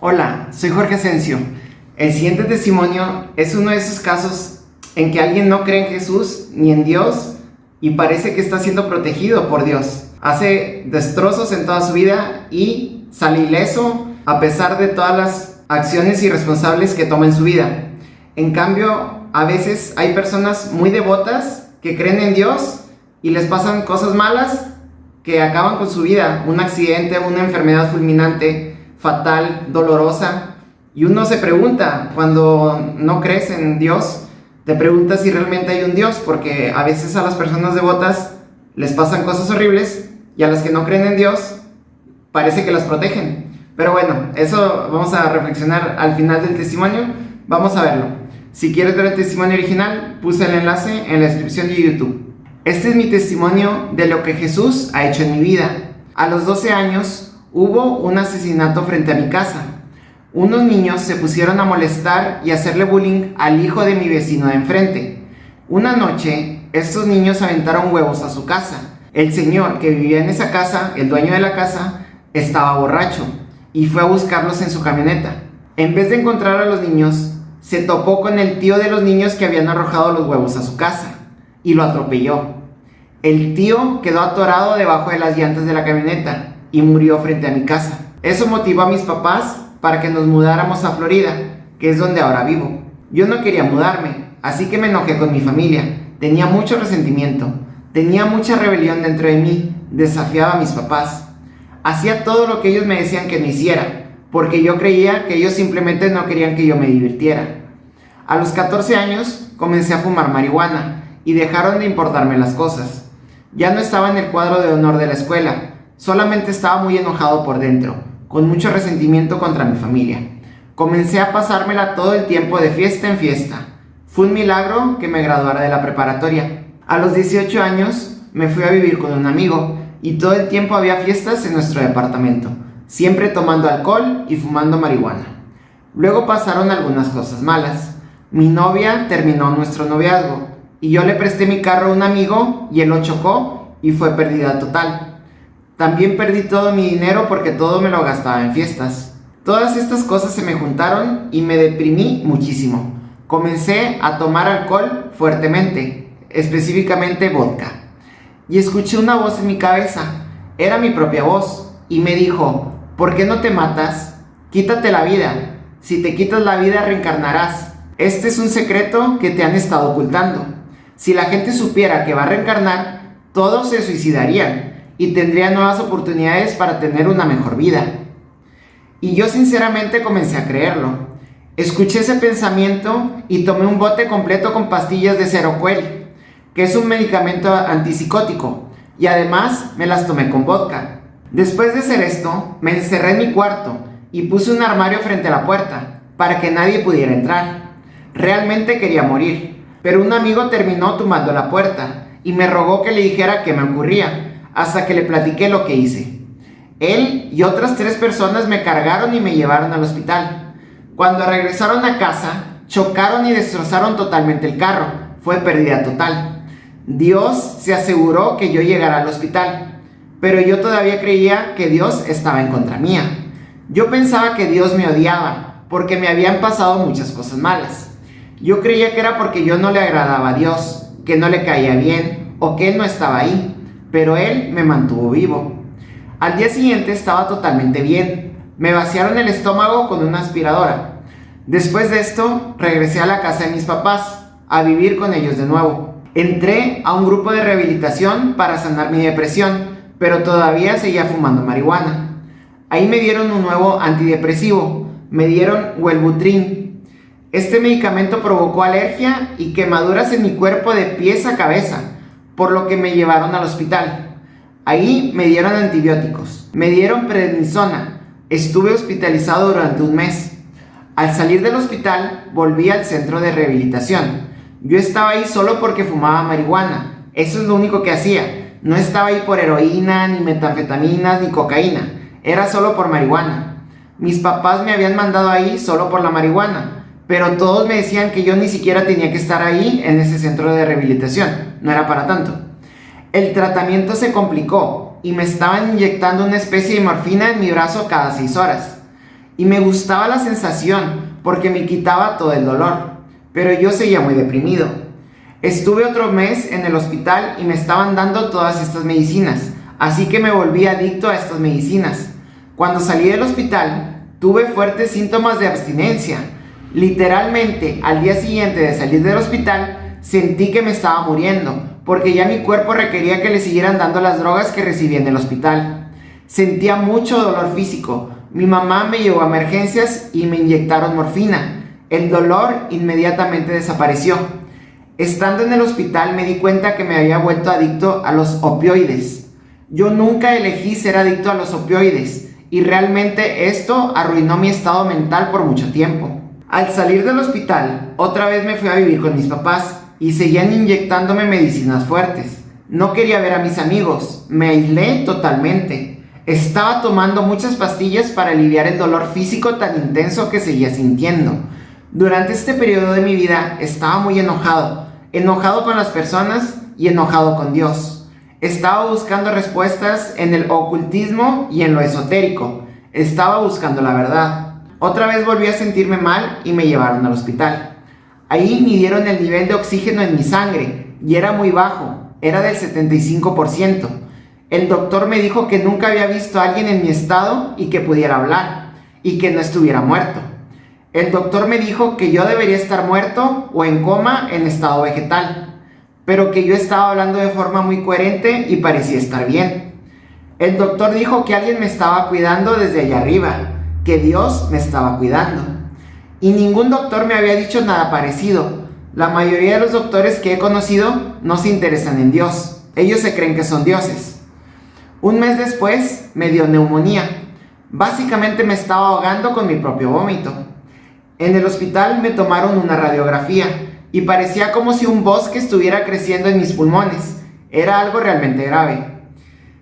Hola, soy Jorge Asensio. El siguiente testimonio es uno de esos casos en que alguien no cree en Jesús ni en Dios y parece que está siendo protegido por Dios. Hace destrozos en toda su vida y sale ileso a pesar de todas las acciones irresponsables que toma en su vida. En cambio, a veces hay personas muy devotas que creen en Dios y les pasan cosas malas que acaban con su vida, un accidente, una enfermedad fulminante, fatal, dolorosa. Y uno se pregunta, cuando no crees en Dios, te preguntas si realmente hay un Dios, porque a veces a las personas devotas les pasan cosas horribles y a las que no creen en Dios parece que las protegen. Pero bueno, eso vamos a reflexionar al final del testimonio. Vamos a verlo. Si quieres ver el testimonio original, puse el enlace en la descripción de YouTube. Este es mi testimonio de lo que Jesús ha hecho en mi vida. A los 12 años hubo un asesinato frente a mi casa. Unos niños se pusieron a molestar y hacerle bullying al hijo de mi vecino de enfrente. Una noche, estos niños aventaron huevos a su casa. El señor que vivía en esa casa, el dueño de la casa, estaba borracho y fue a buscarlos en su camioneta. En vez de encontrar a los niños, se topó con el tío de los niños que habían arrojado los huevos a su casa y lo atropelló. El tío quedó atorado debajo de las llantas de la camioneta y murió frente a mi casa. Eso motivó a mis papás para que nos mudáramos a Florida, que es donde ahora vivo. Yo no quería mudarme, así que me enojé con mi familia. Tenía mucho resentimiento, tenía mucha rebelión dentro de mí, desafiaba a mis papás. Hacía todo lo que ellos me decían que no hiciera, porque yo creía que ellos simplemente no querían que yo me divirtiera. A los 14 años comencé a fumar marihuana y dejaron de importarme las cosas. Ya no estaba en el cuadro de honor de la escuela, solamente estaba muy enojado por dentro, con mucho resentimiento contra mi familia. Comencé a pasármela todo el tiempo de fiesta en fiesta. Fue un milagro que me graduara de la preparatoria. A los 18 años me fui a vivir con un amigo y todo el tiempo había fiestas en nuestro departamento, siempre tomando alcohol y fumando marihuana. Luego pasaron algunas cosas malas. Mi novia terminó nuestro noviazgo y yo le presté mi carro a un amigo y él lo chocó y fue pérdida total. También perdí todo mi dinero porque todo me lo gastaba en fiestas. Todas estas cosas se me juntaron y me deprimí muchísimo. Comencé a tomar alcohol fuertemente, específicamente vodka. Y escuché una voz en mi cabeza, era mi propia voz, y me dijo: ¿por qué no te matas? Quítate la vida. Si te quitas la vida reencarnarás. Este es un secreto que te han estado ocultando. Si la gente supiera que va a reencarnar, todos se suicidarían y tendría nuevas oportunidades para tener una mejor vida. Y yo sinceramente comencé a creerlo. Escuché ese pensamiento y tomé un bote completo con pastillas de Seroquel, que es un medicamento antipsicótico, y además me las tomé con vodka. Después de hacer esto, me encerré en mi cuarto y puse un armario frente a la puerta para que nadie pudiera entrar. Realmente quería morir, pero un amigo terminó tumbando la puerta y me rogó que le dijera qué me ocurría, hasta que le platiqué lo que hice. Él y otras 3 personas me cargaron y me llevaron al hospital. Cuando regresaron a casa, chocaron y destrozaron totalmente el carro. Fue pérdida total. Dios se aseguró que yo llegara al hospital, pero yo todavía creía que Dios estaba en contra mía. Yo pensaba que Dios me odiaba, porque me habían pasado muchas cosas malas. Yo creía que era porque yo no le agradaba a Dios, que no le caía bien, o que Él no estaba ahí. Pero Él me mantuvo vivo. Al día siguiente estaba totalmente bien. Me vaciaron el estómago con una aspiradora. Después de esto, regresé a la casa de mis papás, a vivir con ellos de nuevo. Entré a un grupo de rehabilitación para sanar mi depresión, pero todavía seguía fumando marihuana. Ahí me dieron un nuevo antidepresivo, me dieron Wellbutrin. Este medicamento provocó alergia y quemaduras en mi cuerpo de pies a cabeza, por lo que me llevaron al hospital. Ahí me dieron antibióticos, me dieron prednisona, estuve hospitalizado durante un mes. Al salir del hospital, volví al centro de rehabilitación. Yo estaba ahí solo porque fumaba marihuana, eso es lo único que hacía. No estaba ahí por heroína, ni metanfetaminas, ni cocaína, era solo por marihuana. Mis papás me habían mandado ahí solo por la marihuana, pero todos me decían que yo ni siquiera tenía que estar ahí en ese centro de rehabilitación, no era para tanto. El tratamiento se complicó y me estaban inyectando una especie de morfina en mi brazo cada 6 horas. y me gustaba la sensación porque me quitaba todo el dolor, pero yo seguía muy deprimido. Estuve otro mes en el hospital y me estaban dando todas estas medicinas, así que me volví adicto a estas medicinas. Cuando salí del hospital, tuve fuertes síntomas de abstinencia. Literalmente, al día siguiente de salir del hospital, sentí que me estaba muriendo, porque ya mi cuerpo requería que le siguieran dando las drogas que recibí en el hospital. Sentía mucho dolor físico. Mi mamá me llevó a emergencias y me inyectaron morfina. El dolor inmediatamente desapareció. Estando en el hospital me di cuenta que me había vuelto adicto a los opioides. Yo nunca elegí ser adicto a los opioides y realmente esto arruinó mi estado mental por mucho tiempo. Al salir del hospital, otra vez me fui a vivir con mis papás y seguían inyectándome medicinas fuertes. No quería ver a mis amigos, me aislé totalmente. Estaba tomando muchas pastillas para aliviar el dolor físico tan intenso que seguía sintiendo. Durante este periodo de mi vida estaba muy enojado con las personas y enojado con Dios. Estaba buscando respuestas en el ocultismo y en lo esotérico. Estaba buscando la verdad. Otra vez volví a sentirme mal y me llevaron al hospital. Ahí midieron el nivel de oxígeno en mi sangre y era muy bajo, era del 75%. El doctor me dijo que nunca había visto a alguien en mi estado y que pudiera hablar y que no estuviera muerto. El doctor me dijo que yo debería estar muerto o en coma en estado vegetal, pero que yo estaba hablando de forma muy coherente y parecía estar bien. El doctor dijo que alguien me estaba cuidando desde allá arriba, que Dios me estaba cuidando. Y ningún doctor me había dicho nada parecido. La mayoría de los doctores que he conocido no se interesan en Dios. Ellos se creen que son dioses. Un mes después me dio neumonía. Básicamente me estaba ahogando con mi propio vómito. En el hospital me tomaron una radiografía y parecía como si un bosque estuviera creciendo en mis pulmones. Era algo realmente grave.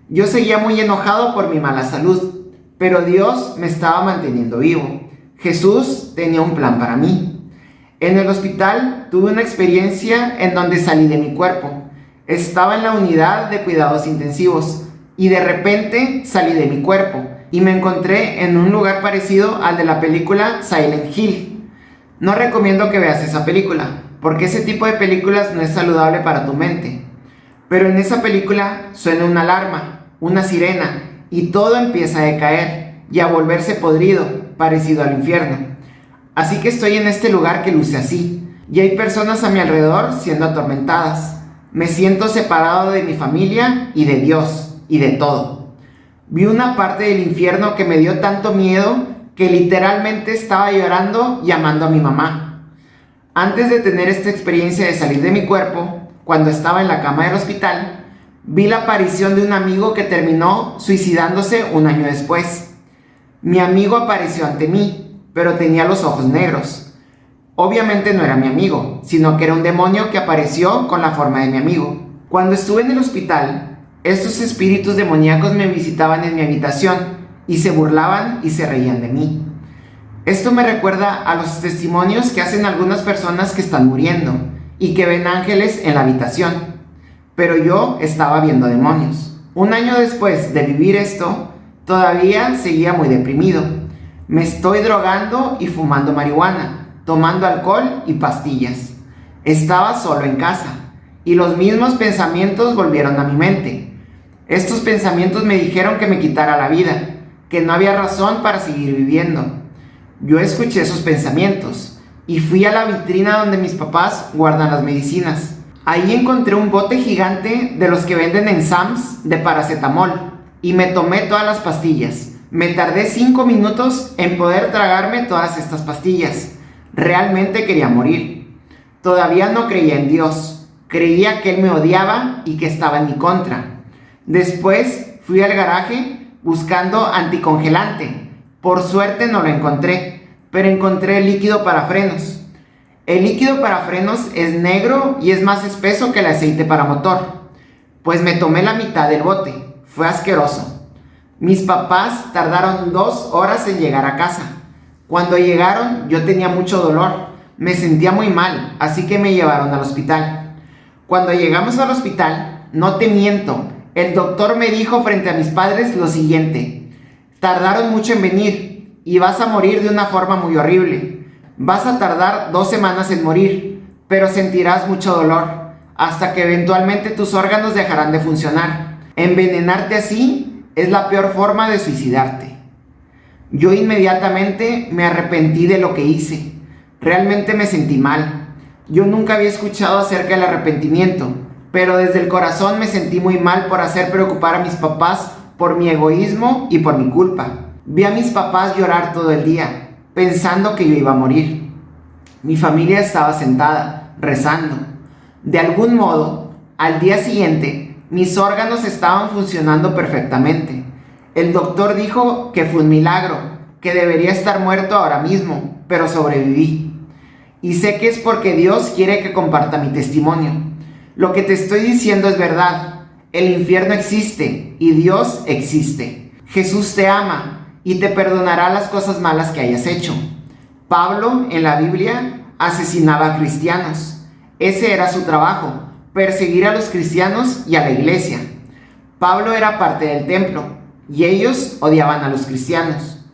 Yo seguía muy enojado por mi mala salud, pero Dios me estaba manteniendo vivo. Jesús tenía un plan para mí. En el hospital tuve una experiencia en donde salí de mi cuerpo. Estaba en la unidad de cuidados intensivos y de repente salí de mi cuerpo y me encontré en un lugar parecido al de la película Silent Hill. No recomiendo que veas esa película, porque ese tipo de películas no es saludable para tu mente. Pero en esa película suena una alarma, una sirena, y todo empieza a decaer y a volverse podrido, parecido al infierno. Así que estoy en este lugar que luce así, y hay personas a mi alrededor siendo atormentadas. Me siento separado de mi familia y de Dios, y de todo. Vi una parte del infierno que me dio tanto miedo que literalmente estaba llorando y llamando a mi mamá. Antes de tener esta experiencia de salir de mi cuerpo, cuando estaba en la cama del hospital, vi la aparición de un amigo que terminó suicidándose un año después. Mi amigo apareció ante mí, pero tenía los ojos negros. Obviamente no era mi amigo, sino que era un demonio que apareció con la forma de mi amigo. Cuando estuve en el hospital, estos espíritus demoníacos me visitaban en mi habitación y se burlaban y se reían de mí. Esto me recuerda a los testimonios que hacen algunas personas que están muriendo y que ven ángeles en la habitación, pero yo estaba viendo demonios. Un año después de vivir esto, todavía seguía muy deprimido. Me estoy drogando y fumando marihuana, tomando alcohol y pastillas. Estaba solo en casa y los mismos pensamientos volvieron a mi mente. Estos pensamientos me dijeron que me quitara la vida, que no había razón para seguir viviendo. Yo escuché esos pensamientos y fui a la vitrina donde mis papás guardan las medicinas. Ahí encontré un bote gigante de los que venden en Sam's de paracetamol y me tomé todas las pastillas. Me tardé 5 minutos en poder tragarme todas estas pastillas. Realmente quería morir. Todavía no creía en Dios. Creía que Él me odiaba y que estaba en mi contra. Después fui al garaje buscando anticongelante. Por suerte no lo encontré, pero encontré el líquido para frenos. El líquido para frenos es negro y es más espeso que el aceite para motor. Pues me tomé la mitad del bote. Fue asqueroso. Mis papás tardaron 2 horas en llegar a casa. Cuando llegaron yo tenía mucho dolor. Me sentía muy mal, así que me llevaron al hospital. Cuando llegamos al hospital, no te miento, el doctor me dijo frente a mis padres lo siguiente: tardaron mucho en venir, y vas a morir de una forma muy horrible. Vas a tardar 2 semanas en morir, pero sentirás mucho dolor, hasta que eventualmente tus órganos dejarán de funcionar. Envenenarte así es la peor forma de suicidarte. Yo inmediatamente me arrepentí de lo que hice. Realmente me sentí mal. Yo nunca había escuchado acerca del arrepentimiento, pero desde el corazón me sentí muy mal por hacer preocupar a mis papás por mi egoísmo y por mi culpa. Vi a mis papás llorar todo el día, pensando que yo iba a morir. Mi familia estaba sentada, rezando. De algún modo, al día siguiente, mis órganos estaban funcionando perfectamente. El doctor dijo que fue un milagro, que debería estar muerto ahora mismo, pero sobreviví. Y sé que es porque Dios quiere que comparta mi testimonio. Lo que te estoy diciendo es verdad. El infierno existe y Dios existe. Jesús te ama y te perdonará las cosas malas que hayas hecho. Pablo, en la Biblia, asesinaba a cristianos. Ese era su trabajo, perseguir a los cristianos y a la iglesia. Pablo era parte del templo y ellos odiaban a los cristianos.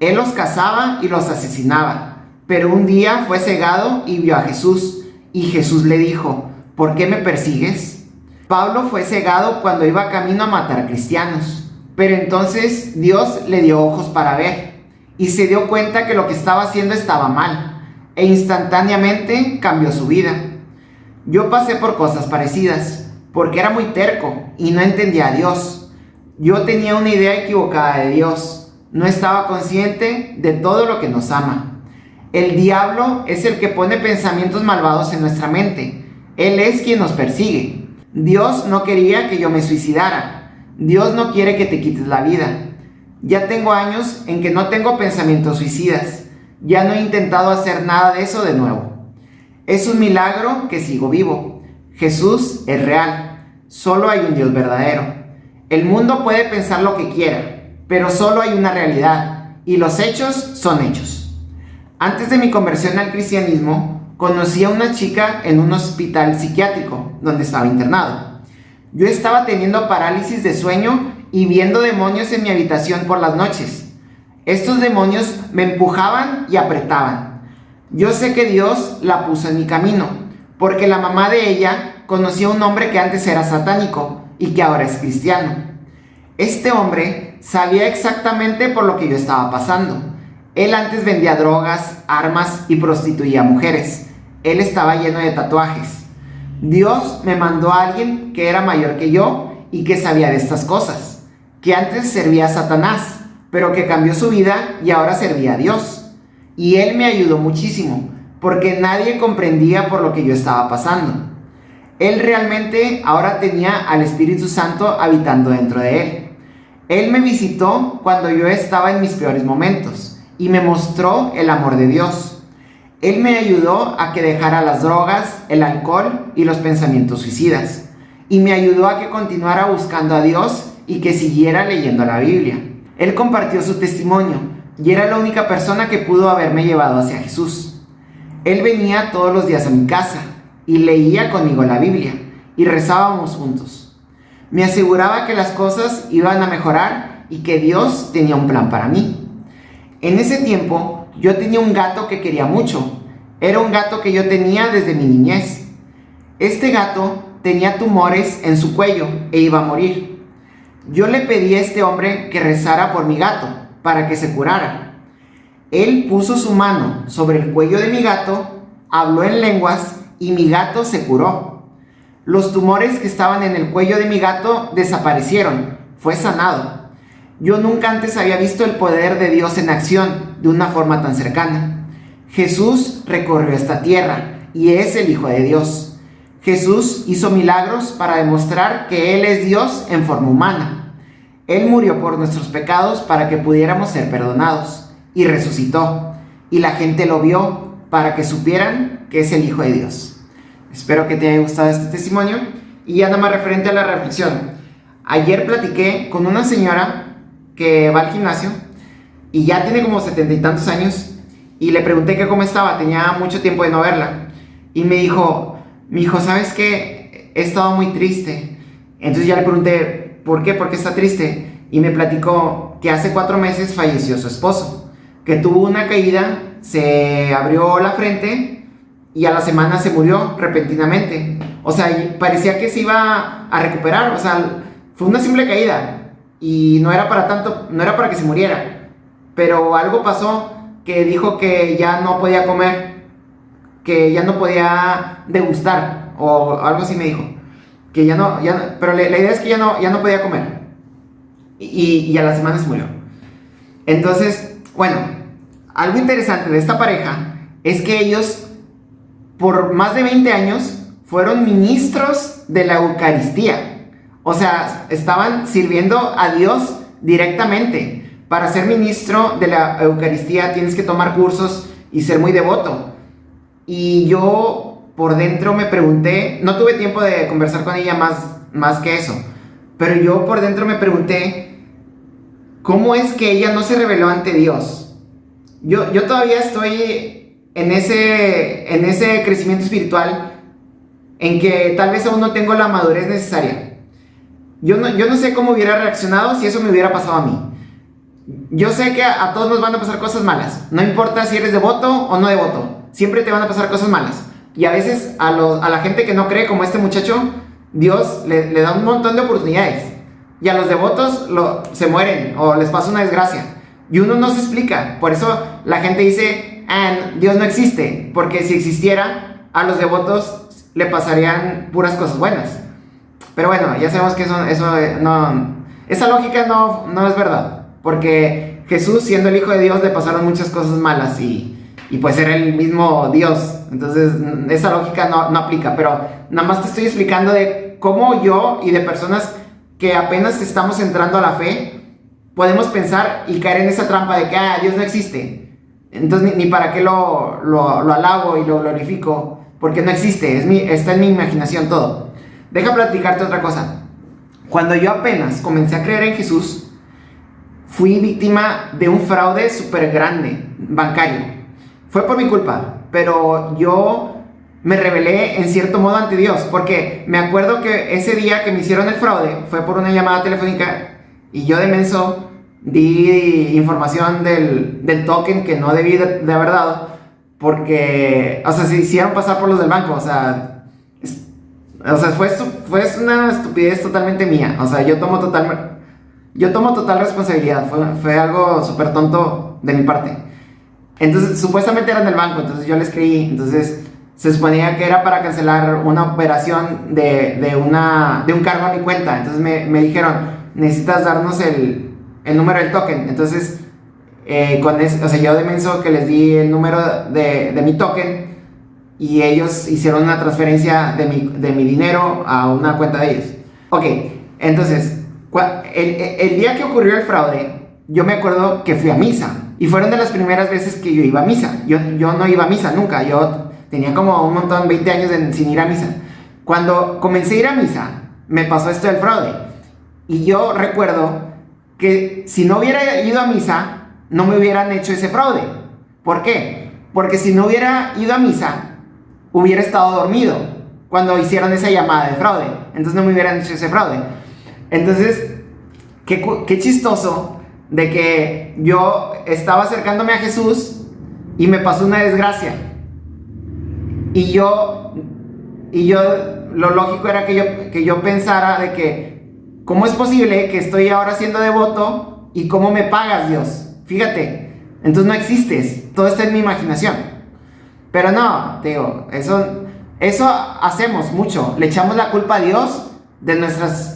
Él los cazaba y los asesinaba, pero un día fue cegado y vio a Jesús, y Jesús le dijo: ¿por qué me persigues? Pablo fue cegado cuando iba camino a matar a cristianos, pero entonces Dios le dio ojos para ver, y se dio cuenta que lo que estaba haciendo estaba mal, e instantáneamente cambió su vida. Yo pasé por cosas parecidas, porque era muy terco y no entendía a Dios. Yo tenía una idea equivocada de Dios, no estaba consciente de todo lo que nos ama. El diablo es el que pone pensamientos malvados en nuestra mente. Él es quien nos persigue. Dios no quería que yo me suicidara. Dios no quiere que te quites la vida. Ya tengo años en que no tengo pensamientos suicidas. Ya no he intentado hacer nada de eso de nuevo. Es un milagro que sigo vivo. Jesús es real. Solo hay un Dios verdadero. El mundo puede pensar lo que quiera, pero solo hay una realidad, y los hechos son hechos. Antes de mi conversión al cristianismo, conocí a una chica en un hospital psiquiátrico, donde estaba internado. Yo estaba teniendo parálisis de sueño y viendo demonios en mi habitación por las noches. Estos demonios me empujaban y apretaban. Yo sé que Dios la puso en mi camino, porque la mamá de ella conocía a un hombre que antes era satánico y que ahora es cristiano. Este hombre sabía exactamente por lo que yo estaba pasando. Él antes vendía drogas, armas y prostituía a mujeres. Él estaba lleno de tatuajes. Dios me mandó a alguien que era mayor que yo y que sabía de estas cosas, que antes servía a Satanás, pero que cambió su vida y ahora servía a Dios. Y él me ayudó muchísimo, porque nadie comprendía por lo que yo estaba pasando. Él realmente ahora tenía al Espíritu Santo habitando dentro de él. Él me visitó cuando yo estaba en mis peores momentos y me mostró el amor de Dios. Él me ayudó a que dejara las drogas, el alcohol y los pensamientos suicidas. Y me ayudó a que continuara buscando a Dios y que siguiera leyendo la Biblia. Él compartió su testimonio y era la única persona que pudo haberme llevado hacia Jesús. Él venía todos los días a mi casa y leía conmigo la Biblia y rezábamos juntos. Me aseguraba que las cosas iban a mejorar y que Dios tenía un plan para mí. En ese tiempo yo tenía un gato que quería mucho. Era un gato que yo tenía desde mi niñez. Este gato tenía tumores en su cuello e iba a morir. Yo le pedí a este hombre que rezara por mi gato para que se curara. Él puso su mano sobre el cuello de mi gato, habló en lenguas y mi gato se curó. Los tumores que estaban en el cuello de mi gato desaparecieron. Fue sanado. Yo nunca antes había visto el poder de Dios en acción de una forma tan cercana. Jesús recorrió esta tierra y es el Hijo de Dios. Jesús hizo milagros para demostrar que Él es Dios en forma humana. Él murió por nuestros pecados para que pudiéramos ser perdonados y resucitó. Y la gente lo vio para que supieran que es el Hijo de Dios. Espero que te haya gustado este testimonio. Y ya nada más referente a la reflexión. Ayer platiqué con una señora que va al gimnasio y ya tiene como 70 y tantos años. Y le pregunté que cómo estaba, tenía mucho tiempo de no verla. Y me dijo, ¿sabes qué? He estado muy triste. Entonces ya le pregunté, ¿por qué? ¿Por qué está triste? Y me platicó que hace 4 meses falleció su esposo. que tuvo una caída, se abrió la frente y a la semana se murió repentinamente. O sea, parecía que se iba a recuperar, o sea, fue una simple caída y no era para tanto, no era para que se muriera, pero algo pasó que dijo que ya no podía comer, que ya no podía degustar, o algo así me dijo, que pero la idea es que ya no podía comer, y a la semana se murió. Entonces, bueno, algo interesante de esta pareja es que ellos, por más de 20 años, fueron ministros de la Eucaristía. O sea, estaban sirviendo a Dios directamente. Para ser ministro de la Eucaristía tienes que tomar cursos y ser muy devoto. Y yo por dentro me pregunté, no tuve tiempo de conversar con ella más que eso, pero yo por dentro me pregunté, ¿cómo es que ella no se rebeló ante Dios? Yo todavía estoy en ese crecimiento espiritual en que tal vez aún no tengo la madurez necesaria. Yo no sé cómo hubiera reaccionado si eso me hubiera pasado a mí. Yo sé que a todos nos van a pasar cosas malas. No importa si eres devoto o no devoto. Siempre te van a pasar cosas malas. Y a veces a la gente que no cree, como este muchacho, Dios le da un montón de oportunidades. Y a los devotos se mueren o les pasa una desgracia. Y uno no se explica. Por eso la gente dice, Dios no existe. Porque si existiera, a los devotos le pasarían puras cosas buenas. Pero bueno, ya sabemos que esa lógica no es verdad. Porque Jesús, siendo el Hijo de Dios, le pasaron muchas cosas malas y pues era el mismo Dios. Entonces esa lógica no aplica. Pero nada más te estoy explicando de cómo yo y de personas que apenas estamos entrando a la fe podemos pensar y caer en esa trampa de que Dios no existe. Entonces ni para qué lo alabo y lo glorifico, porque no existe, está en mi imaginación todo. Deja platicarte otra cosa. Cuando yo apenas comencé a creer en Jesús, fui víctima de un fraude súper grande, bancario. Fue por mi culpa, pero yo me rebelé en cierto modo ante Dios, porque me acuerdo que ese día que me hicieron el fraude, fue por una llamada telefónica, y yo de menso di información del token que no debí de haber dado, porque, o sea, se hicieron pasar por los del banco, o sea, fue una estupidez totalmente mía, o sea, yo tomo total responsabilidad, fue algo súper tonto de mi parte. Entonces, supuestamente eran del banco, entonces yo les creí, entonces se suponía que era para cancelar una operación de un cargo a mi cuenta, entonces me dijeron, necesitas darnos el número del token, entonces, o sea, yo de menso que les di el número de mi token, y ellos hicieron una transferencia de mi dinero a una cuenta de ellos. Ok, entonces, el día que ocurrió el fraude, yo me acuerdo que fui a misa. Y fueron de las primeras veces que yo iba a misa. Yo no iba a misa nunca. Yo tenía como un montón, 20 años sin ir a misa. Cuando comencé a ir a misa, me pasó esto del fraude. Y yo recuerdo que si no hubiera ido a misa, no me hubieran hecho ese fraude. ¿Por qué? Porque si no hubiera ido a misa, hubiera estado dormido cuando hicieron esa llamada de fraude. Entonces no me hubieran hecho ese fraude. Entonces, qué chistoso de que yo estaba acercándome a Jesús y me pasó una desgracia. Y yo lo lógico era que yo pensara de que, ¿cómo es posible que estoy ahora siendo devoto y cómo me pagas, Dios? Fíjate, entonces no existes, todo está en mi imaginación. Pero no, te digo, eso hacemos mucho, le echamos la culpa a Dios de nuestras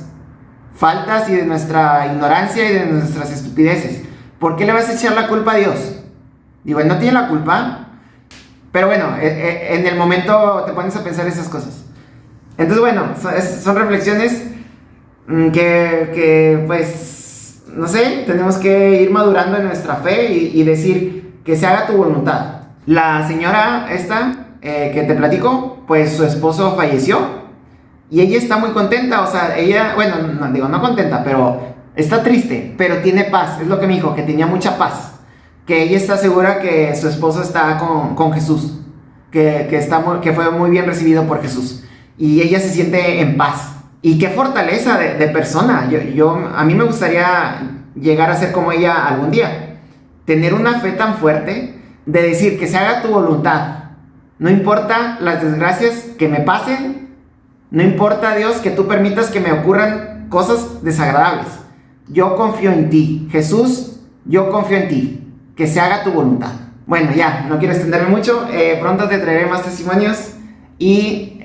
faltas y de nuestra ignorancia y de nuestras estupideces. ¿Por qué le vas a echar la culpa a Dios? Digo, él no tiene la culpa, pero bueno, en el momento te pones a pensar esas cosas. Entonces, bueno, son reflexiones que pues, no sé, tenemos que ir madurando en nuestra fe y decir que se haga tu voluntad. La señora esta que te platico, pues su esposo falleció. Y ella está muy contenta, o sea, ella, bueno, no contenta, pero está triste, pero tiene paz. Es lo que me dijo, que tenía mucha paz. Que ella está segura que su esposo está con Jesús. Que fue muy bien recibido por Jesús. Y ella se siente en paz. Y qué fortaleza de persona. A mí me gustaría llegar a ser como ella algún día. tener una fe tan fuerte de decir que se haga tu voluntad. No importa las desgracias que me pasen, no importa, Dios, que tú permitas que me ocurran cosas desagradables. Yo confío en ti. Jesús, yo confío en ti. Que se haga tu voluntad. Bueno, ya, no quiero extenderme mucho. Pronto te traeré más testimonios. Y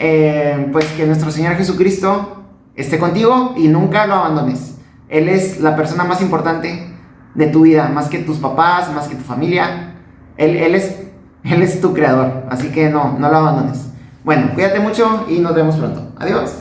pues que nuestro Señor Jesucristo esté contigo y nunca lo abandones. Él es la persona más importante de tu vida, más que tus papás, más que tu familia. Él es tu creador, así que no lo abandones. Bueno, cuídate mucho y nos vemos pronto. Adiós.